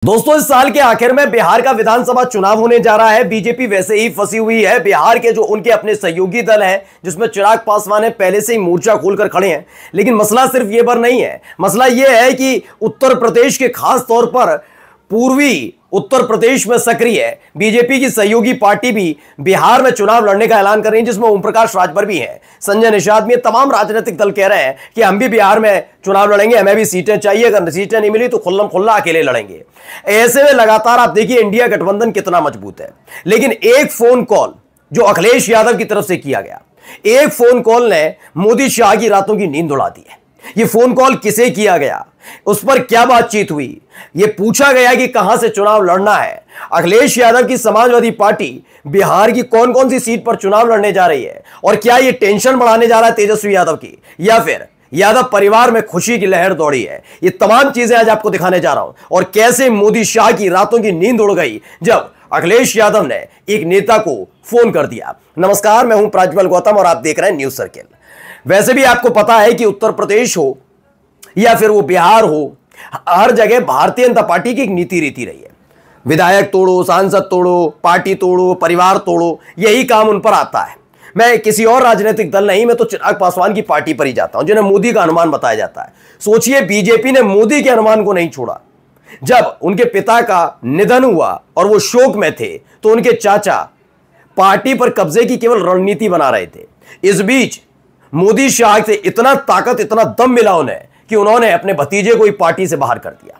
दोस्तों, इस साल के आखिर में बिहार का विधानसभा चुनाव होने जा रहा है। बीजेपी वैसे ही फंसी हुई है। बिहार के जो उनके अपने सहयोगी दल हैं, जिसमें चिराग पासवान है, पहले से ही मोर्चा खोलकर खड़े हैं। लेकिन मसला सिर्फ ये पर नहीं है। मसला ये है कि उत्तर प्रदेश के खास तौर पर पूर्वी उत्तर प्रदेश में सक्रिय है बीजेपी की सहयोगी पार्टी भी बिहार में चुनाव लड़ने का ऐलान कर रही है, जिसमें ओम प्रकाश राजभर भी है, संजय निषाद भी। तमाम राजनीतिक दल कह रहे हैं कि हम भी बिहार में चुनाव लड़ेंगे, हमें भी सीटें चाहिए, अगर सीटें नहीं मिली तो खुल्लम खुल्ला अकेले लड़ेंगे। ऐसे में लगातार आप देखिए इंडिया गठबंधन कितना मजबूत है। लेकिन एक फोन कॉल जो अखिलेश यादव की तरफ से किया गया, एक फोन कॉल ने मोदी शाह की रातों की नींद उड़ा दी है। यह फोन कॉल किसे किया गया, उस पर क्या बातचीत हुई, यह पूछा गया कि कहां से चुनाव लड़ना है, अखिलेश यादव की समाजवादी पार्टी बिहार की कौन कौन सी सीट पर चुनाव लड़ने जा रही है, और क्या यह टेंशन बढ़ाने जा रहा है तेजस्वी यादव की, या फिर यादव परिवार में खुशी की लहर दौड़ी है। ये तमाम चीजें आज आपको दिखाने जा रहा हूं। और कैसे मोदी शाह की रातों की नींद उड़ गई जब अखिलेश यादव ने एक नेता को फोन कर दिया। नमस्कार, मैं हूं प्राज्वल गौतम और आप देख रहे हैं न्यूज सर्किल। वैसे भी आपको पता है कि उत्तर प्रदेश हो या फिर वो बिहार हो, हर जगह भारतीय जनता पार्टी की एक नीति रीति रही है। विधायक तोड़ो, सांसद तोड़ो, पार्टी तोड़ो, परिवार तोड़ो, यही काम उन पर आता है। मैं किसी और राजनीतिक दल नहीं, मैं तो चिराग पासवान की पार्टी पर ही जाता हूं, जिन्हें मोदी का अनुमान बताया जाता है। सोचिए, बीजेपी ने मोदी के अनुमान को नहीं छोड़ा। जब उनके पिता का निधन हुआ और वो शोक में थे, तो उनके चाचा पार्टी पर कब्जे की केवल रणनीति बना रहे थे। इस बीच मोदी शाह से इतना ताकत, इतना दम मिला उन्हें कि उन्होंने अपने भतीजे को ही पार्टी से बाहर कर दिया।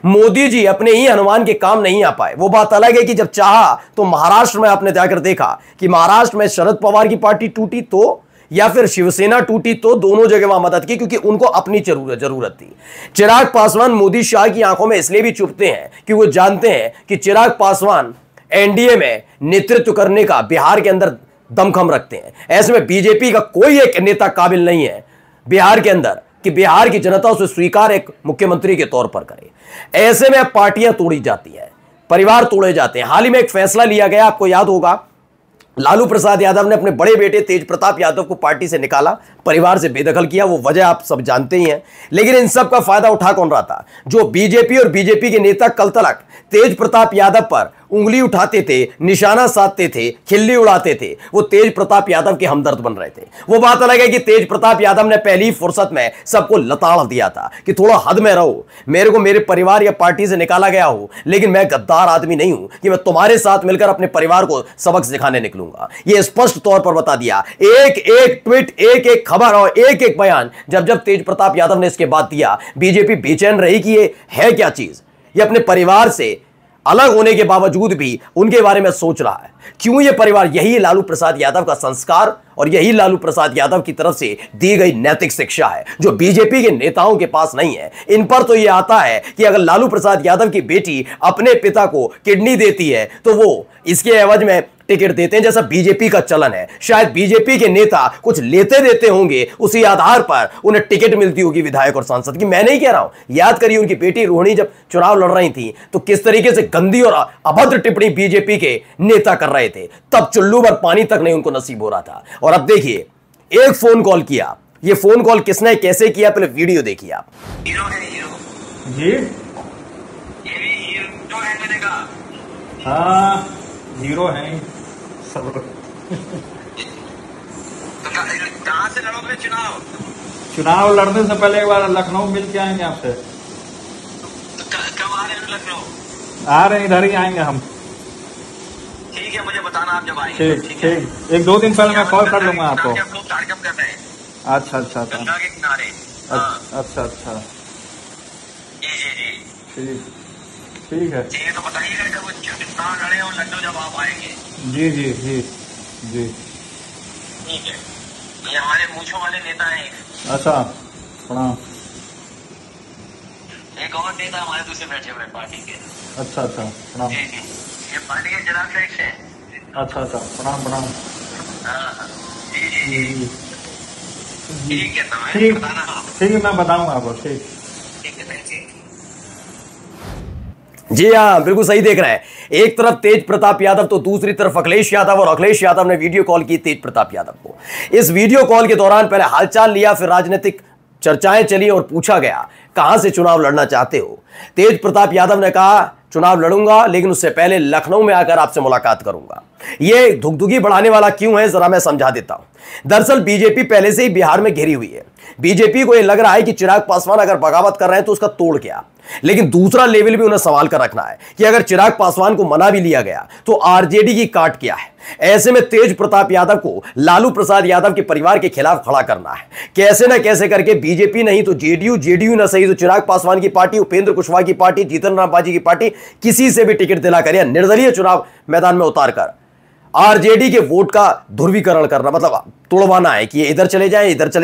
मोदी जी अपने ही अनुमान के काम नहीं आ पाए। वो बात अलग है कि जब चाहा तो महाराष्ट्र में आपने जाकर देखा कि महाराष्ट्र में शरद पवार की पार्टी टूटी तो, या फिर शिवसेना टूटी तो, दोनों जगह वहां मदद की, क्योंकि उनको अपनी जरूरत थी। चिराग पासवान मोदी शाह की आंखों में इसलिए भी चुभते हैं कि वो जानते हैं कि चिराग पासवान एनडीए में नेतृत्व करने का बिहार के अंदर दमखम रखते हैं। ऐसे में बीजेपी का कोई एक नेता काबिल नहीं है बिहार के अंदर कि बिहार की जनता उसे स्वीकार एक मुख्यमंत्री के तौर पर करे। ऐसे में पार्टियां तोड़ी जाती हैं, परिवार तोड़े जाते हैं। हाल ही में एक फैसला लिया गया, आपको याद होगा, लालू प्रसाद यादव ने अपने बड़े बेटे तेज प्रताप यादव को पार्टी से निकाला, परिवार से बेदखल किया। वो वजह आप सब जानते ही हैं। लेकिन इन सब का फायदा उठा कौन रहा था? जो बीजेपी और बीजेपी के नेता कल तक तेज प्रताप यादव पर उंगली उठाते थे, निशाना साधते थे, खिल्ली उड़ाते थे, वो तेज प्रताप यादव के हमदर्द बन रहे थे। वो बात अलग है कि तेज प्रताप यादव ने पहली फुर्सत में सबको लताड़ दिया था कि थोड़ा हद में रहो, मेरे को मेरे परिवार या पार्टी से निकाला गया हो, लेकिन मैं गद्दार आदमी नहीं हूं कि मैं तुम्हारे साथ मिलकर अपने परिवार को सबक सिखाने निकलूंगा। ये स्पष्ट तौर पर बता दिया। एक एक ट्वीट, एक एक खबर और एक एक बयान जब तेज प्रताप यादव ने इसके बाद दिया, बीजेपी बेचैन रही कि ये है क्या चीज। ये अपने परिवार से अलग होने के बावजूद भी उनके बारे में सोच रहा है। क्यों? ये परिवार, यही लालू प्रसाद यादव का संस्कार और यही लालू प्रसाद यादव की तरफ से दी गई नैतिक शिक्षा है, जो बीजेपी के नेताओं के पास नहीं है। इन पर तो यह आता है कि अगर लालू प्रसाद यादव की बेटी अपने पिता को किडनी देती है तो वो इसके एवज में टिकट देते हैं, जैसा बीजेपी का चलन है। शायद बीजेपी के नेता कुछ लेते देते होंगे, उसी आधार पर उन्हें टिकट मिलती होगी विधायक और सांसद की। मैं नहीं कह रहा हूं। याद करिए, उनकी बेटी रोहिणी जब चुनाव लड़ रही थी तो किस तरीके से गंदी और अभद्र टिप्पणी बीजेपी के नेता कर रहे थे। तब चुल्लू भर पानी तक नहीं उनको नसीब हो रहा था। और अब देखिए, एक फोन कॉल किया। ये फोन कॉल किसने कैसे किया, पहले वीडियो देखिए आप। हीरो है हीरो जी, ये भी हीरो है मैंने कहा। हाँ हीरो हैं सब। तो कहाँ से लड़ोगे चुनाव? चुनाव लड़ने से पहले एक बार लखनऊ मिल के आएंगे आपसे। तो कब आ रहे हैं लखनऊ? आ रहे हैं, इधर ही आएंगे हम। ठीक है, मुझे बताना आप जब आएंगे। ठीक ठीक, एक दो दिन पहले मैं कॉल कर लूंगा आपको। कार्यक्रम कर रहे हैं अच्छा अच्छा अच्छा गंगा के किनारे। अच्छा अच्छा, जी जी जी ठीक ठीक है। जी, तो बताइएगा कब चुनाव लड़े और लखनऊ जब आप आएंगे। जी जी जी जी, ठीक है। ये हमारे मूंछों वाले नेता हैं। अच्छा, प्रणाम। एक और नेता हमारे दूसरे बैठे हुए पार्टी के। अच्छा अच्छा, प्रणाम। जी जी, ये पार्टी के जिला अध्यक्ष है। अच्छा अच्छा, प्रणाम प्रणाम। हाँ, जी जी जी जी, जी, ठीक है। तो मैं ठीक बताना आप। ठीक है, मैं बताऊंगा आपको। ठीक ठीक है, थैंक यू। जी हाँ, बिल्कुल सही देख रहे हैं। एक तरफ तेज प्रताप यादव तो दूसरी तरफ अखिलेश यादव, और अखिलेश यादव ने वीडियो कॉल की तेज प्रताप यादव को। इस वीडियो कॉल के दौरान पहले हालचाल लिया, फिर राजनीतिक चर्चाएं चली और पूछा गया कहां से चुनाव लड़ना चाहते हो। तेज प्रताप यादव ने कहा चुनाव लड़ूंगा, लेकिन उससे पहले लखनऊ में आकर आपसे मुलाकात करूंगा। यह धुकधुकी बढ़ाने वाला क्यों है, जरा मैं समझा देता हूं। दरअसल बीजेपी पहले से ही बिहार में घिरी हुई है। बीजेपी को यह लग रहा है कि चिराग पासवान अगर बगावत कर रहे हैं तो उसका तोड़ क्या, लेकिन दूसरा लेवल भी उन्हें सवाल कर रखना है कि अगर चिराग पासवान को मना भी लिया गया तो आरजेडी की काट क्या है। ऐसे में तेज प्रताप यादव को लालू प्रसाद यादव के परिवार के खिलाफ खड़ा करना है। कैसे ना कैसे करके बीजेपी नहीं तो जेडीयू ना सही तो चिराग पासवान की पार्टी, उपेंद्र कुशवाहा की पार्टी, जीतन राम मांझी की पार्टी, किसी से भी टिकट दिलाकर या निर्दलीय चुनाव मैदान में उतारकर आरजेडी के वोट का ध्रुवीकरण करना, मतलब तोड़वाना है कि ये इधर चले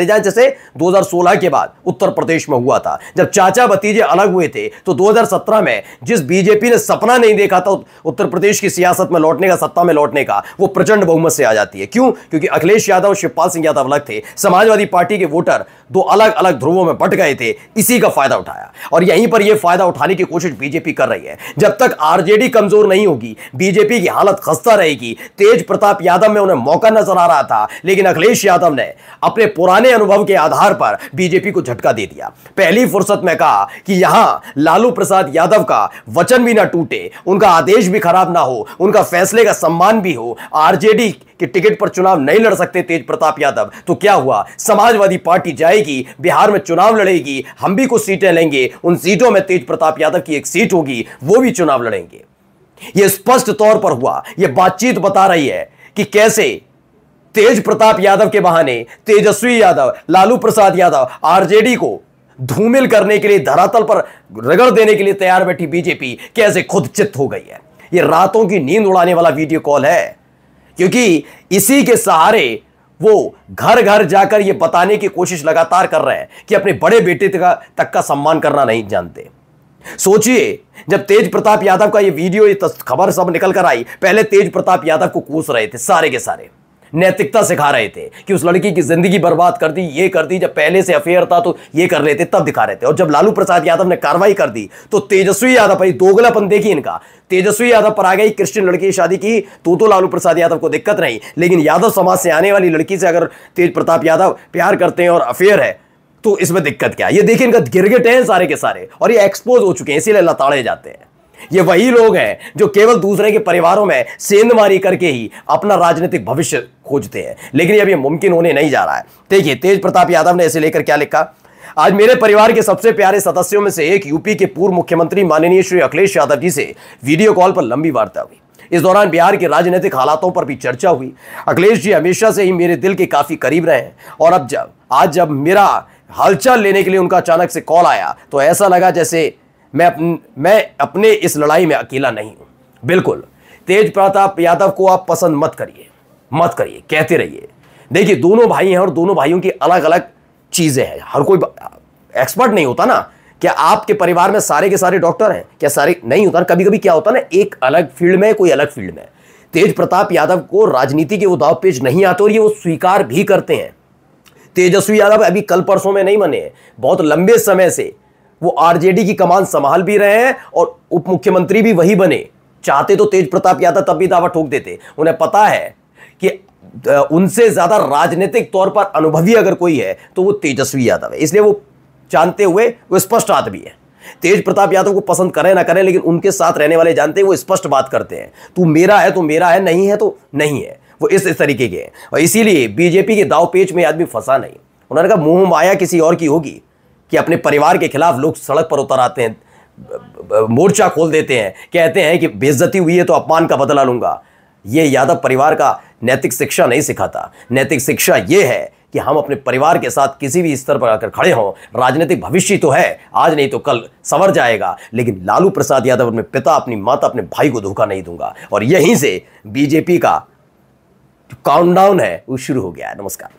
जाएं, जैसे 2016 के बाद उत्तर प्रदेश में हुआ था। जब चाचा भतीजे अलग हुए थे तो 2017 में जिस बीजेपी ने सपना नहीं देखा था उत्तर प्रदेश की सियासत में लौटने का, सत्ता में लौटने का, वो प्रचंड बहुमत से आ जाती है। क्यों? क्योंकि अखिलेश यादव और शिवपाल सिंह यादव अलग थे, समाजवादी पार्टी के वोटर दो अलग अलग ध्रुवों में बंट गए थे। इसी का फायदा उठाया और यहीं पर यह फायदा उठाने की कोशिश बीजेपी कर रही है। जब तक आरजेडी कमजोर नहीं होगी, बीजेपी की हालत खस्ता रहेगी। तेज प्रताप यादव में उन्हें मौका नजर आ रहा था, लेकिन अखिलेश यादव ने अपने पुराने अनुभव के आधार पर बीजेपी को झटका दे दिया। पहली फुर्सत में कहा कि यहां लालू प्रसाद यादव का वचन भी ना टूटे, उनका आदेश भी खराब ना हो, उनका फैसले का सम्मान भी हो। आरजेडी के टिकट पर चुनाव नहीं लड़ सकते तेज प्रताप यादव, तो क्या हुआ? समाजवादी पार्टी जाएगी, बिहार में चुनाव लड़ेगी, हम भी कुछ सीटें लेंगे, उन सीटों में तेज प्रताप यादव की एक सीट होगी, वो भी चुनाव लड़ेंगे। यह स्पष्ट तौर पर हुआ। यह बातचीत बता रही है कि कैसे तेज प्रताप यादव के बहाने तेजस्वी यादव, लालू प्रसाद यादव आरजेडी को धूमिल करने के लिए, धरातल पर रगड़ देने के लिए तैयार बैठी बीजेपी कैसे खुद चित्त हो गई है। यह रातों की नींद उड़ाने वाला वीडियो कॉल है, क्योंकि इसी के सहारे वो घर घर जाकर यह बताने की कोशिश लगातार कर रहे हैं कि अपने बड़े बेटे तक का सम्मान करना नहीं जानते। सोचिए, जब तेज प्रताप यादव का ये वीडियो, ये खबर सब निकल कर आई, पहले तेज प्रताप यादव को कोस रहे थे, सारे के सारे नैतिकता सिखा रहे थे कि उस लड़की की जिंदगी बर्बाद कर दी, ये कर दी, जब पहले से अफेयर था तो ये कर रहे थे, तब दिखा रहे थे। और जब लालू प्रसाद यादव ने कार्रवाई कर दी तो तेजस्वी यादव पर, दोगलापन देखिए इनका, तेजस्वी यादव पर आ गई। क्रिश्चियन लड़की की शादी की तो लालू प्रसाद यादव को दिक्कत नहीं, लेकिन यादव समाज से आने वाली लड़की से अगर तेज प्रताप यादव प्यार करते हैं और अफेयर है तो इसमें दिक्कत क्या है? ये देखिए, इनका गिरगिट है सारे के सारे, और ये एक्सपोज हो चुके हैं, इसीलिए लताड़े जाते हैं। ये वही लोग हैं जो केवल दूसरे के परिवारों में सेंधमारी करके ही अपना राजनीतिक भविष्य खोजते हैं, लेकिन अब ये मुमकिन होने नहीं जा रहा है। देखिए, तेज प्रताप यादव ने इसे लेकर क्या लिखा। आज मेरे परिवार के सबसे प्यारे सदस्यों में से एक यूपी के पूर्व मुख्यमंत्री माननीय श्री अखिलेश यादव जी से वीडियो कॉल पर लंबी वार्ता हुई। इस दौरान बिहार के राजनीतिक हालातों पर भी चर्चा हुई। अखिलेश जी हमेशा से ही मेरे दिल के काफी करीब रहे हैं, और आज जब मेरा हालचाल लेने के लिए उनका अचानक से कॉल आया तो ऐसा लगा जैसे मैं अपने इस लड़ाई में अकेला नहीं हूं। बिल्कुल, तेज प्रताप यादव को आप पसंद मत करिए, कहते रहिए। देखिए, दोनों भाई हैं और दोनों भाइयों की अलग अलग चीजें हैं। हर कोई एक्सपर्ट नहीं होता ना। क्या आपके परिवार में सारे के सारे डॉक्टर हैं? क्या सारे नहीं होता। कभी कभी क्या होता ना, एक अलग फील्ड में, कोई अलग फील्ड में। तेज प्रताप यादव को राजनीति के वो दाव पेच नहीं आते और ये वो स्वीकार भी करते हैं। तेजस्वी यादव अभी कल परसों में नहीं बने, बहुत लंबे समय से वो आरजेडी की कमान संभाल भी रहे हैं और उप मुख्यमंत्री भी वही बने। चाहते तो तेज प्रताप यादव तब भी दावा ठोक देते। उन्हें पता है कि उनसे ज्यादा राजनीतिक तौर पर अनुभवी अगर कोई है तो वो तेजस्वी यादव है, इसलिए वो जानते हुए वो स्पष्ट आदमी है। तेज प्रताप यादव को पसंद करें ना करें, लेकिन उनके साथ रहने वाले जानते हैं, वो स्पष्ट बात करते हैं, तू मेरा है तो मेरा है, नहीं है तो नहीं है। वो इस तरीके के हैं और इसीलिए बीजेपी के दाव पेच में आदमी फंसा नहीं। उन्होंने कहा मोह माया किसी और की होगी कि अपने परिवार के खिलाफ लोग सड़क पर उतर आते हैं, मोर्चा खोल देते हैं, कहते हैं कि बेइज्जती हुई है तो अपमान का बदला लूंगा। ये यादव परिवार का नैतिक शिक्षा नहीं सिखाता। नैतिक शिक्षा यह है कि हम अपने परिवार के साथ किसी भी स्तर पर आकर खड़े हों। राजनीतिक भविष्य तो है, आज नहीं तो कल संवर जाएगा, लेकिन लालू प्रसाद यादव अपने पिता, अपनी माता, अपने भाई को धोखा नहीं दूंगा। और यहीं से बीजेपी का काउंटडाउन है वो शुरू हो गया है। नमस्कार।